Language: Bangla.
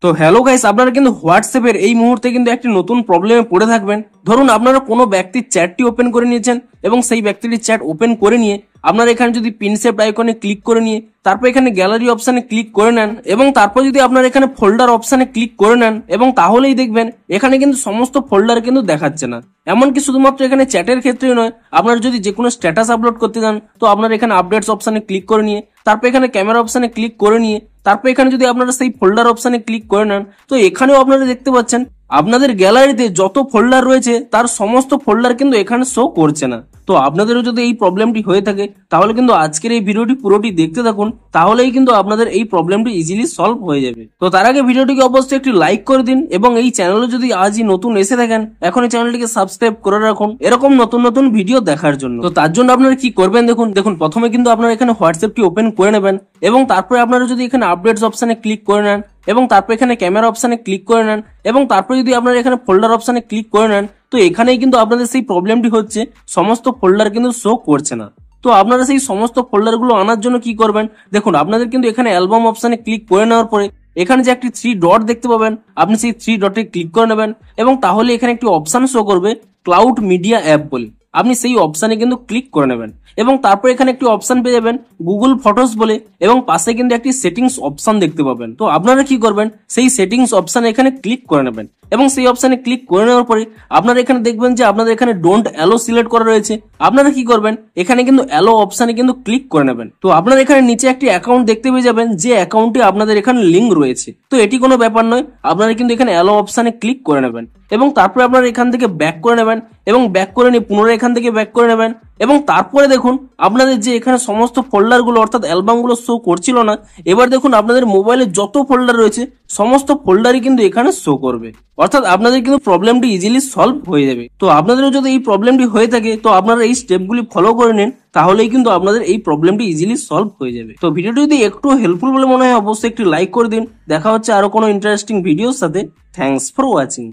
তো হ্যালো গাইস, আপনারা কিন্তু হোয়াটসঅ্যাপের এই মুহূর্তে কিন্তু একটি নতুন প্রবলেমে পড়ে থাকবেন। ধরুন আপনারা কোনো ব্যক্তির চ্যাটটি ওপেন করে নিয়েছেন এবং সেই ব্যক্তিটির চ্যাট ওপেন করে নিয়ে আপনারা এখানে যদি পিনশেপ আইকনে ক্লিক করে নিয়ে তারপর এখানে গ্যালারি অপশনে ক্লিক করে নেন এবং তারপর যদি আপনারা এখানে ফোল্ডার অপশনে ক্লিক করে নেন এবং তাহলেই দেখবেন এখানে কিন্তু সমস্ত ফোল্ডার কিন্তু দেখাচ্ছে না। এমনকি শুধুমাত্র এখানে চ্যাটের ক্ষেত্রেই নয়, আপনারা যদি যে কোনো স্ট্যাটাস আপলোড করতে যান তো আপনারা এখানে আপডেটস অপশনে ক্লিক করে নিয়ে তারপর এখানে ক্যামেরা অপশনে ক্লিক করে নিয়ে তারপর এখানে যদি আপনারা সেই ফোল্ডার অপশনে ক্লিক করে নেন তো এখানেও আপনারা দেখতে পাচ্ছেন আপনাদের গ্যালারিতে যত ফোল্ডার রয়েছে তার সমস্ত ফোল্ডার কিন্তু এখানে শো করছে না। তো আপনাদেরও যদি এই প্রবলেমটি হয়ে থাকে তাহলে কিন্তু আজকের এই ভিডিওটি পুরোটি দেখতে থাকুন, তাহলেই কিন্তু আপনাদের এই প্রবলেমটি ইজিলি সলভ হয়ে যাবে। তো তার আগে ভিডিওটিকে অবশ্যই একটি লাইক করে দিন এবং এই চ্যানেলে যদি আজই নতুন এসে থাকেন এখন এই চ্যানেলটিকে সাবস্ক্রাইব করে রাখুন এরকম নতুন নতুন ভিডিও দেখার জন্য। তো তার জন্য আপনারা কি করবেন দেখুন প্রথমে কিন্তু আপনারা এখানে হোয়াটসঅ্যাপটি ওপেন করে নেবেন এবং তারপরে আপনারা যদি এখানে আপডেটস অপশনে ক্লিক করে নেন এবং তারপর এখানে ক্যামেরা অপশনে ক্লিক করে নেন এবং তারপর যদি আপনারা এখানে ফোল্ডার অপশনে ক্লিক করে নেন তো এখানেই কিন্তু আপনাদের সেই প্রবলেমটি হচ্ছে, সমস্ত ফোল্ডার কিন্তু শো করছে না। তো আপনারা সেই সমস্ত ফোল্ডার গুলো আনার জন্য কি করবেন, দেখুন আপনাদের কিন্তু এখানে অ্যালবাম অপশনে ক্লিক করে নেওয়ার পরে এখানে যে একটি 3 ডট দেখতে পাবেন আপনি সেই 3 ডটে ক্লিক করে নেবেন এবং তাহলে এখানে একটি অপশন শো করবে ক্লাউড মিডিয়া অ্যাপ বলে, আপনি সেই অপশনে কিন্তু ক্লিক করে নেবেন এবং তারপর এখানে একটি অপশন পেয়ে যাবেন গুগল ফটোস বলে এবং পাশে কিন্তু একটি সেটিংস অপশন দেখতে পাবেন। তো আপনারা কি করবেন, সেই সেটিংস অপশনে এখানে ক্লিক করে নেবেন এবং সেই অপশনে ক্লিক করে নেওয়ার পরে আপনারা এখানে দেখবেন যে আপনাদের এখানে ডোন্ট অ্যালো সিলেক্ট করা রয়েছে। আপনারা কি করবেন, এখানে কিন্তু অ্যালো অপশনে কিন্তু ক্লিক করে নেবেন। তো আপনারা এখানে নিচে একটি অ্যাকাউন্ট দেখতে পেয়ে যাবেন যে অ্যাকাউন্টে আপনাদের এখানে লিঙ্ক রয়েছে। তো এটি কোনো ব্যাপার নয়, আপনারা কিন্তু এখানে অ্যালো অপশনে ক্লিক করে নেবেন এবং তারপরে আপনারা এখান থেকে ব্যাক করে নেবেন এবং ব্যাক করে নিয়ে পুনরায় এখান থেকে ব্যাক করে নেবেন এবং তারপরে দেখুন আপনাদের যে এখানে সমস্ত ফোল্ডার গুলো অর্থাৎ অ্যালবাম গুলো শো করছিল না, এবার দেখুন আপনাদের মোবাইলে যত ফোল্ডার রয়েছে সমস্ত ফোল্ডারই কিন্তু এখানে শো করবে, অর্থাৎ আপনাদের কিন্তু প্রবলেমটি ইজিলি সলভ হয়ে যাবে। তো আপনাদেরও যদি এই প্রবলেমটি হয়ে থাকে তো আপনারা এই স্টেপগুলি ফলো করে নিন, তাহলেই কিন্তু আপনাদের এই প্রবলেমটি ইজিলি সলভ হয়ে যাবে। তো ভিডিওটি যদি একটু হেল্পফুল বলে মনে হয় অবশ্যই একটি লাইক করে দিন। দেখা হচ্ছে আরো কোনো ইন্টারেস্টিং ভিডিওর সাথে। Thanks for watching.